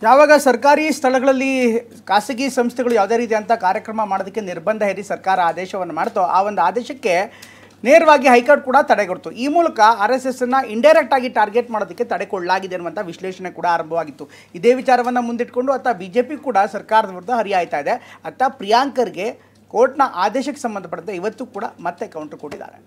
ಯಾವಾಗ ಸರ್ಕಾರಿ ಸ್ಥಳಗಳಲ್ಲಿ ಖಾಸಗಿ ಸಂಸ್ಥೆಗಳು ಯಾವುದೇ ರೀತಿಯಂಥ ಕಾರ್ಯಕ್ರಮ ಮಾಡೋದಕ್ಕೆ ನಿರ್ಬಂಧ ಹೇರಿ ಸರ್ಕಾರ ಆದೇಶವನ್ನು ಮಾಡ್ತೋ ಆ ಒಂದು ಆದೇಶಕ್ಕೆ ನೇರವಾಗಿ ಹೈಕೋರ್ಟ್ ಕೂಡ ತಡೆಗೊಡ್ತು. ಈ ಮೂಲಕ RSSನ್ನು ಇಂಡೈರೆಕ್ಟ್ ಆಗಿ ಟಾರ್ಗೆಟ್ ಮಾಡೋದಕ್ಕೆ ತಡೆ ಕೊಡಲಾಗಿದೆ ಅನ್ನುವಂಥ ವಿಶ್ಲೇಷಣೆ ಕೂಡ ಆರಂಭವಾಗಿತ್ತು. ಇದೇ ವಿಚಾರವನ್ನು ಮುಂದಿಟ್ಕೊಂಡು ಅತ್ತ BJP ಕೂಡ ಸರ್ಕಾರದ ವಿರುದ್ಧ ಹರಿಯಾಯ್ತಾ ಇದೆ. ಅತ್ತ ಪ್ರಿಯಾಂಕರ್ಗೆ ಕೋರ್ಟ್ನ ಆದೇಶಕ್ಕೆ ಸಂಬಂಧಪಟ್ಟಂತೆ ಇವತ್ತು ಕೂಡ ಮತ್ತೆ ಕೌಂಟರ್ ಕೊಟ್ಟಿದ್ದಾರೆ.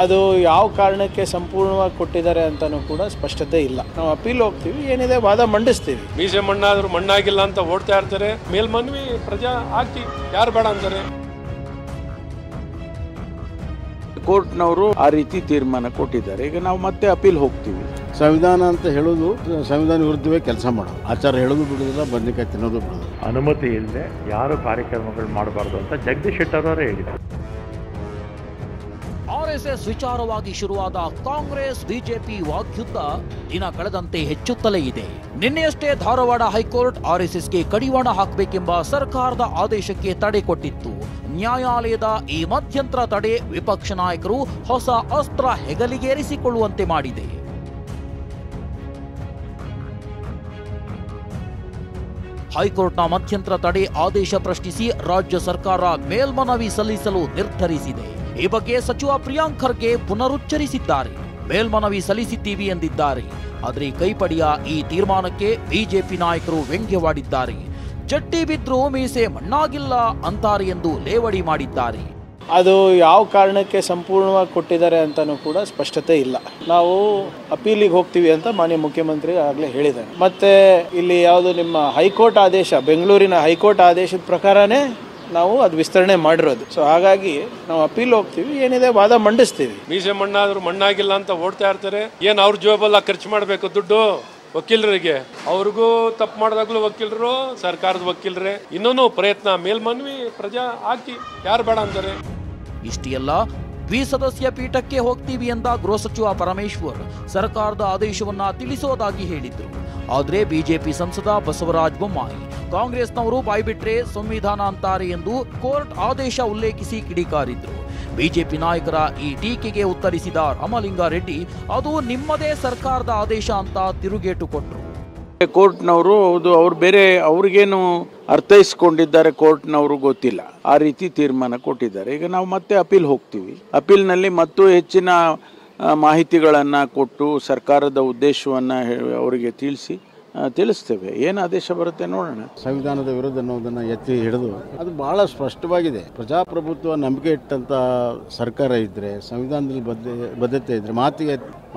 ಅದು ಯಾವ ಕಾರಣಕ್ಕೆ ಸಂಪೂರ್ಣವಾಗಿ ಕೊಟ್ಟಿದ್ದಾರೆ ಅಂತಲೂ ಕೂಡ ಸ್ಪಷ್ಟತೆ ಇಲ್ಲ. ನಾವು ಅಪೀಲ್ ಹೋಗ್ತೀವಿ, ಏನಿದೆ ವಾದ ಮಂಡಿಸ್ತೀವಿ. ಮೀಸೆ ಮಣ್ಣಾದರೂ ಮಣ್ಣಾಗಿಲ್ಲ ಅಂತ ಓಡ್ತಾ ಇರ್ತಾರೆ. ಮೇಲ್ಮನ್ವಿ ಪ್ರಜಾ ಹಾಕಿ ಯಾರು ಬೇಡ ಅಂತಾರೆ. ಕೋರ್ಟ್ನವರು ಆ ರೀತಿ ತೀರ್ಮಾನ ಕೊಟ್ಟಿದ್ದಾರೆ. ಈಗ ನಾವು ಮತ್ತೆ ಅಪೀಲ್ ಹೋಗ್ತೀವಿ. ಸಂವಿಧಾನ ಅಂತ ಹೇಳೋದು ಸಂವಿಧಾನ ವಿರುದ್ಧವೇ ಕೆಲಸ ಮಾಡೋದು, ಆಚಾರ ಹೇಳೋದು ಬಿಡೋದಿಲ್ಲ, ಬದನೆಕಾಯಿ ತಿನ್ನೋದು ಬಿಡೋದು. ಅನುಮತಿ ಇಲ್ಲದೆ ಯಾರು ಕಾರ್ಯಕ್ರಮಗಳು ಮಾಡಬಾರ್ದು ಅಂತ ಜಗದೀಶ್ ಶೆಟ್ಟರ್ ಅವರೇ ಹೇಳಿದ್ದಾರೆ. RSS ವಿಚಾರವಾಗಿ ಶುರುವಾದ ಕಾಂಗ್ರೆಸ್ ಬಿಜೆಪಿ ವಾಗ್ಯುದ್ಧ ದಿನ ಕಳೆದಂತೆ ಹೆಚ್ಚುತ್ತಲೇ ಇದೆ. ನಿನ್ನೆಯಷ್ಟೇ ಧಾರವಾಡ ಹೈಕೋರ್ಟ್ RSSಗೆ ಕಡಿವಾಣ ಹಾಕಬೇಕೆಂಬ ಸರ್ಕಾರದ ಆದೇಶಕ್ಕೆ ತಡೆ ಕೊಟ್ಟಿತ್ತು. ನ್ಯಾಯಾಲಯದ ಈ ಮಧ್ಯಂತರ ತಡೆ ವಿಪಕ್ಷ ನಾಯಕರು ಹೊಸ ಅಸ್ತ್ರ ಹೆಗಲಿಗೇರಿಸಿಕೊಳ್ಳುವಂತೆ ಮಾಡಿದೆ. ಹೈಕೋರ್ಟ್ನ ಮಧ್ಯಂತರ ತಡೆ ಆದೇಶ ಪ್ರಶ್ನಿಸಿ ರಾಜ್ಯ ಸರ್ಕಾರ ಮೇಲ್ಮನವಿ ಸಲ್ಲಿಸಲು ನಿರ್ಧರಿಸಿದೆ. ಈ ಬಗ್ಗೆ ಸಚಿವ ಪ್ರಿಯಾಂಕ್ ಖರ್ಗೆ ಪುನರುಚ್ಚರಿಸಿದ್ದಾರೆ. ಮೇಲ್ಮನವಿ ಸಲ್ಲಿಸಿದ್ದೀವಿ ಎಂದಿದ್ದಾರೆ. ಆದರೆ ಕೈಪಡಿಯ ಈ ತೀರ್ಮಾನಕ್ಕೆ ಬಿಜೆಪಿ ನಾಯಕರು ವ್ಯಂಗ್ಯವಾಡಿದ್ದಾರೆ. ಜಟ್ಟಿ ಬಿದ್ರೂ ಮೀಸೆ ಮಣ್ಣಾಗಿಲ್ಲ ಅಂತಾರೆ ಎಂದು ಲೇವಡಿ ಮಾಡಿದ್ದಾರೆ. ಅದು ಯಾವ ಕಾರಣಕ್ಕೆ ಸಂಪೂರ್ಣವಾಗಿ ಕೊಟ್ಟಿದ್ದಾರೆ ಅಂತಲೂ ಕೂಡ ಸ್ಪಷ್ಟತೆ ಇಲ್ಲ. ನಾವು ಅಪೀಲಿಗೆ ಹೋಗ್ತೀವಿ ಅಂತ ಮಾನ್ಯ ಮುಖ್ಯಮಂತ್ರಿ ಆಗಲೇ ಹೇಳಿದ್ದಾರೆ. ಮತ್ತೆ ಇಲ್ಲಿ ಯಾವುದು ನಿಮ್ಮ ಹೈಕೋರ್ಟ್ ಆದೇಶ, ಬೆಂಗಳೂರಿನ ಹೈಕೋರ್ಟ್ ಆದೇಶದ ಪ್ರಕಾರನೇ ನಾವು ಅದು ವಿಸ್ತರಣೆ ಮಾಡಿರೋದು. ಸೊ ಹಾಗಾಗಿ ನಾವು ಅಪೀಲ್ ಹೋಗ್ತೀವಿ, ಏನಿದೆ ವಾದ ಮಂಡಿಸ್ತೀವಿ. ಮೀಸೆ ಮಣ್ಣಾದರೂ ಮಣ್ಣಾಗಿಲ್ಲ ಅಂತ ಓಡ್ತಾ ಇರ್ತಾರೆ. ಏನು ಅವ್ರ ಜೋಬೆಲ್ಲ ಖರ್ಚು ಮಾಡಬೇಕು ದುಡ್ಡು ವಕೀಲರಿಗೆ. ಅವ್ರಿಗೂ ತಪ್ಪು ಮಾಡಿದಾಗ್ಲೂ ವಕೀಲರು, ಸರ್ಕಾರದ ವಕೀಲರೇ ಇನ್ನೂ ಪ್ರಯತ್ನ. ಮೇಲ್ಮನ್ವಿ ಪ್ರಜಾ ಹಾಕಿ ಯಾರು ಬೇಡ ಅಂತಾರೆ. ಇಷ್ಟೇ ಅಲ್ಲ, ದ್ವಿಸದಸ್ಯ ಪೀಠಕ್ಕೆ ಹೋಗ್ತೀವಿ ಎಂದ ಗೃಹ ಸಚಿವ ಪರಮೇಶ್ವರ್ ಸರ್ಕಾರದ ಆದೇಶವನ್ನ ತಿಳಿಸೋದಾಗಿ ಹೇಳಿದ್ರು. ಆದರೆ ಬಿಜೆಪಿ ಸಂಸದ ಬಸವರಾಜ ಬೊಮ್ಮಾಯಿ ಕಾಂಗ್ರೆಸ್ನವರು ಬಾಯ್ಬಿಟ್ರೆ ಸಂವಿಧಾನ ಅಂತಾರೆ ಎಂದು ಕೋರ್ಟ್ ಆದೇಶ ಉಲ್ಲೇಖಿಸಿ ಕಿಡಿಕಾರಿದ್ರು. ಬಿಜೆಪಿ ನಾಯಕರ ಈ ಟೀಕೆಗೆ ಉತ್ತರಿಸಿದ ರಾಮಲಿಂಗಾರೆಡ್ಡಿ ಅದು ನಿಮ್ಮದೇ ಸರ್ಕಾರದ ಆದೇಶ ಅಂತ ತಿರುಗೇಟು ಕೊಟ್ಟರು. ಕೋರ್ಟ್ನವರು ಅವ್ರು ಬೇರೆ ಅವ್ರಿಗೇನು ಅರ್ಥೈಸ್ಕೊಂಡಿದ್ದಾರೆ ಕೋರ್ಟ್ನವರು ಗೊತ್ತಿಲ್ಲ, ಆ ರೀತಿ ತೀರ್ಮಾನ ಕೊಟ್ಟಿದ್ದಾರೆ. ಈಗ ನಾವು ಮತ್ತೆ ಅಪೀಲ್ ಹೋಗ್ತೀವಿ. ಅಪೀಲ್ನಲ್ಲಿ ಮತ್ತೂ ಹೆಚ್ಚಿನ ಮಾಹಿತಿಗಳನ್ನು ಕೊಟ್ಟು ಸರ್ಕಾರದ ಉದ್ದೇಶವನ್ನು ಅವರಿಗೆ ತಿಳಿಸ್ತೇವೆ. ಏನು ಆದೇಶ ಬರುತ್ತೆ ನೋಡೋಣ. ಸಂವಿಧಾನದ ವಿರುದ್ಧ ಅನ್ನೋದನ್ನು ಎತ್ತಿ ಹಿಡಿದು ಅದು ಬಹಳ ಸ್ಪಷ್ಟವಾಗಿದೆ. ಪ್ರಜಾಪ್ರಭುತ್ವ ನಂಬಿಕೆ ಇಟ್ಟಂತ ಸರ್ಕಾರ ಇದ್ರೆ, ಸಂವಿಧಾನದಲ್ಲಿ ಬದ್ಧತೆ ಇದ್ರೆ,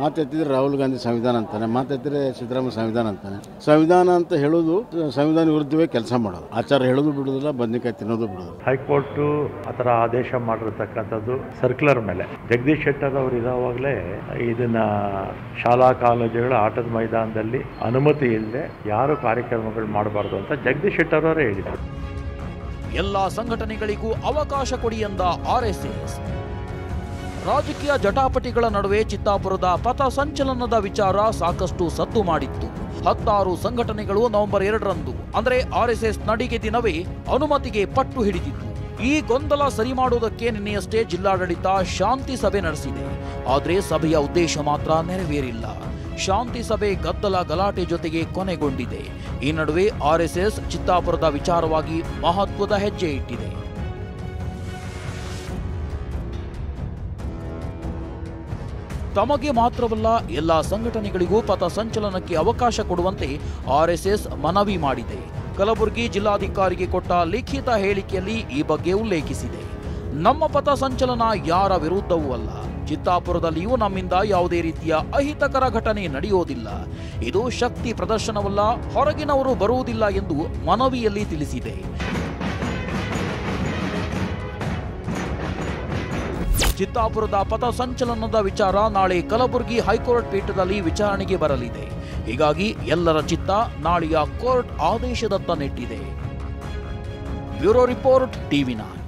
ಮಾತೆತ್ತಿದ್ರೆ ರಾಹುಲ್ ಗಾಂಧಿ ಸಂವಿಧಾನ ಅಂತಾನೆ, ಮಾತೆತ್ತಿದ್ರೆ ಸಿದ್ದರಾಮಯ್ಯ ಸಂವಿಧಾನ ಅಂತಾನೆ. ಸಂವಿಧಾನ ಅಂತ ಹೇಳೋದು ಸಂವಿಧಾನ ವಿರುದ್ಧವೇ ಕೆಲಸ ಮಾಡೋದು, ಆಚಾರ ಹೇಳೋದು ಬಿಡೋದಿಲ್ಲ, ಬದನೆಕಾಯಿ ತಿನ್ನೋದು ಬಿಡೋದು. ಹೈಕೋರ್ಟ್ ಆ ಥರ ಆದೇಶ ಮಾಡಿರ್ತಕ್ಕಂಥದ್ದು ಸರ್ಕ್ಯುಲರ್ ಮೇಲೆ. ಜಗದೀಶ್ ಶೆಟ್ಟರ್ ಅವರು ಇದಾವಾಗಲೇ ಇದನ್ನ ಶಾಲಾ ಕಾಲೇಜುಗಳ ಆಟದ ಮೈದಾನದಲ್ಲಿ ಅನುಮತಿ ಇಲ್ಲದೆ ಯಾರು ಕಾರ್ಯಕ್ರಮಗಳು ಮಾಡಬಾರ್ದು ಅಂತ ಜಗದೀಶ್ ಶೆಟ್ಟರ್ ಅವರೇ ಹೇಳಿದರು. ಎಲ್ಲ ಸಂಘಟನೆಗಳಿಗೂ ಅವಕಾಶ ಕೊಡಿ ಎಂದ RSS. ರಾಜಕೀಯ ಜಟಾಪಟಿಗಳ ನಡುವೆ ಚಿತ್ತಾಪುರದ ಪಥ ಸಂಚಲನದ ವಿಚಾರ ಸಾಕಷ್ಟು ಸದ್ದು ಮಾಡಿತ್ತು. 16 ಸಂಘಟನೆಗಳು ನವೆಂಬರ್ 2ರಂದು ಅಂದರೆ RSS ನಡಿಗೆ ದಿನವೇ ಅನುಮತಿಗೆ ಪಟ್ಟು ಹಿಡಿದಿತ್ತು. ಈ ಗೊಂದಲ ಸರಿ ಮಾಡುವುದಕ್ಕೆ ನಿನ್ನೆಯಷ್ಟೇ ಜಿಲ್ಲಾಡಳಿತ ಶಾಂತಿ ಸಭೆ ನಡೆಸಿದೆ. ಆದರೆ ಸಭೆಯ ಉದ್ದೇಶ ಮಾತ್ರ ನೆರವೇರಿಲ್ಲ. ಶಾಂತಿ ಸಭೆ ಗದ್ದಲ ಗಲಾಟೆ ಜೊತೆಗೆ ಕೊನೆಗೊಂಡಿದೆ. ಈ ನಡುವೆ RSS ಚಿತ್ತಾಪುರದ ವಿಚಾರವಾಗಿ ಮಹತ್ವದ ಹೆಜ್ಜೆ ಇಟ್ಟಿದೆ. ತಮಗೆ ಮಾತ್ರವಲ್ಲ, ಎಲ್ಲ ಸಂಘಟನೆಗಳಿಗೂ ಪಥ ಸಂಚಲನಕ್ಕೆ ಅವಕಾಶ ಕೊಡುವಂತೆ RSS ಮನವಿ ಮಾಡಿದೆ. ಕಲಬುರಗಿ ಜಿಲ್ಲಾಧಿಕಾರಿಗೆ ಕೊಟ್ಟ ಲಿಖಿತ ಹೇಳಿಕೆಯಲ್ಲಿ ಈ ಬಗ್ಗೆ ಉಲ್ಲೇಖಿಸಿದೆ. ನಮ್ಮ ಪಥ ಸಂಚಲನ ಯಾರ ವಿರುದ್ಧವೂ ಅಲ್ಲ. ಚಿತ್ತಾಪುರದಲ್ಲಿಯೂ ನಮ್ಮಿಂದ ಯಾವುದೇ ರೀತಿಯ ಅಹಿತಕರ ಘಟನೆ ನಡೆಯೋದಿಲ್ಲ. ಇದು ಶಕ್ತಿ ಪ್ರದರ್ಶನವಲ್ಲ, ಹೊರಗಿನವರು ಬರುವುದಿಲ್ಲ ಎಂದು ಮನವಿಯಲ್ಲಿ ತಿಳಿಸಿದೆ. ಚಿತ್ತಾಪುರದ ಪಥ ಸಂಚಲನದ ವಿಚಾರ ನಾಳೆ ಕಲಬುರಗಿ ಹೈಕೋರ್ಟ್ ಪೀಠದಲ್ಲಿ ವಿಚಾರಣೆಗೆ ಬರಲಿದೆ. ಹೀಗಾಗಿ ಎಲ್ಲರ ಚಿತ್ತ ನಾಳೆಯ ಕೋರ್ಟ್ ಆದೇಶದತ್ತ ನೆಟ್ಟಿದೆ. Bureau report, TV9.